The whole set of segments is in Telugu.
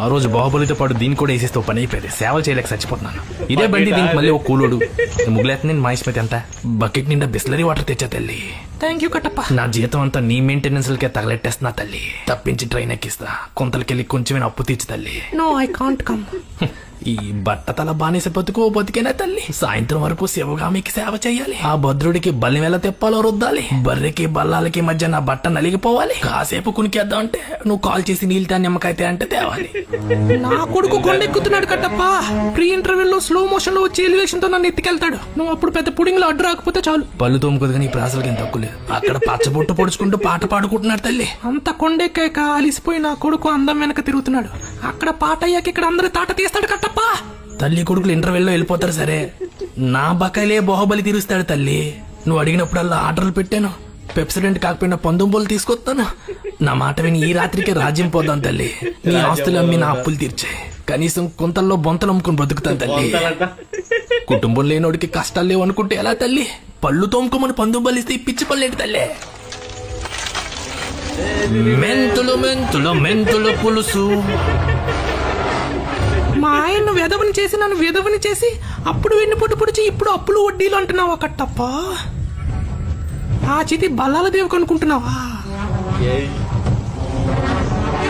ఆ రోజు బాహుబలితో పాటు దీన్ని కూడా వేసేస్తే పని అయిపోయింది. సేవలు చేయలేక చచ్చిపోతున్నాను. ఇదే బండి దీనికి మళ్ళీ ఒక కూలోడు. ముగ్గులేత నేను మాయిస్మతి అంతా బకెట్ నిండా బిస్లరీ వాటర్ తెచ్చా తల్లి. Thank you Kattappa. నా జీతం అంతా నీ మెయింటెనెన్స్ లకే తగలెట్టేస్తున్నా తల్లి. తప్పించి ట్రైన్ ఎక్కిస్తా. కొంతలకెళ్ళి కొంచెమైనా అప్పు తీర్చి తల్లి. No I can't come. ఈ బట్టతల బానిస బతుకు బతికేనా తల్లి. సాయంత్రం వరకు శివగామికి సేవ చెయ్యాలి. ఆ భద్రుడికి బల్లి ఎలా తెప్పాలో రుద్దాలి. బర్రెకి బల్లాలకి మధ్య నా బట్ట నలిగిపోవాలి. కాసేపు కునికేద్దాం అంటే నువ్వు కాల్ చేసి నీళ్ళ నిమ్మకాయ అంటే తేవాలి. నా కొడుకు కొండెక్కుతున్నాడు కట్టప్ప. ప్రీ ఇంటర్వెల్ లో స్లో మోషన్ లో వచ్చి ఎలివేషన్ తో నన్ను ఎత్తికెళ్తాడు. నువ్వు అప్పుడు పెద్ద పుడింగ్ లో అడ్డు రాకపోతే చాలు. పళ్ళు తోముకోదు కానీ ప్రాసలకి ఏం తక్కువ లేదు. అక్కడ పచ్చబొట్టు పొడుచుకుంటూ పాట పాడుకుంటున్నాడు తల్లి. అంత కొండెక్కాక అలిసిపోయి నా కొడుకు అందం వెనక తిరుగుతున్నాడు. అక్కడ పాట అయ్యాక ఇక్కడ అందరూ తాట తీస్తాడు కట్టప్ప. తల్లి కొడుకులు ఇంటర్వెల్ లో వెళ్ళిపోతారు సరే, నా బకాయిలే బాహుబలి తీరుస్తాడు తల్లి. నువ్వు అడిగినప్పుడల్లా ఆర్డర్లు పెట్టాను. పెప్సిడెంట్ కాకపోయినా పందుంబోలు తీసుకొస్తాను. నా మాట విని ఈ రాత్రికి రాజ్యం పోదాం తల్లి. నీ ఆస్తులు అమ్మి నా అప్పులు తీర్చాయి. కనీసం కొంతల్లో బొంతలు అమ్ముకుని బ్రతుకుతాను తల్లి. కుటుంబం లేనోడికి కష్టాలు లేవు అనుకుంటే ఎలా తల్లి? పళ్ళు తోముకోమని పందుంబోలు ఇస్తే పిచ్చి పళ్ళేంటి తల్లి? మెంతులు మెంతులు మెంతులు పులుసు. మా ఆయన్ను వెధవని చేసి నన్ను వెధవని చేసి అప్పుడు వెన్నుపోటు పొడిచి ఇప్పుడు అప్పులు వడ్డీలు అంటున్నావా కట్టప్ప? ఆ చితి బల్లాల దేవు కనుకుంటున్నావా?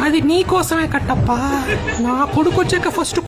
అది నీ కోసమే కట్టప్ప. నా కొడుకు వచ్చాక ఫస్ట్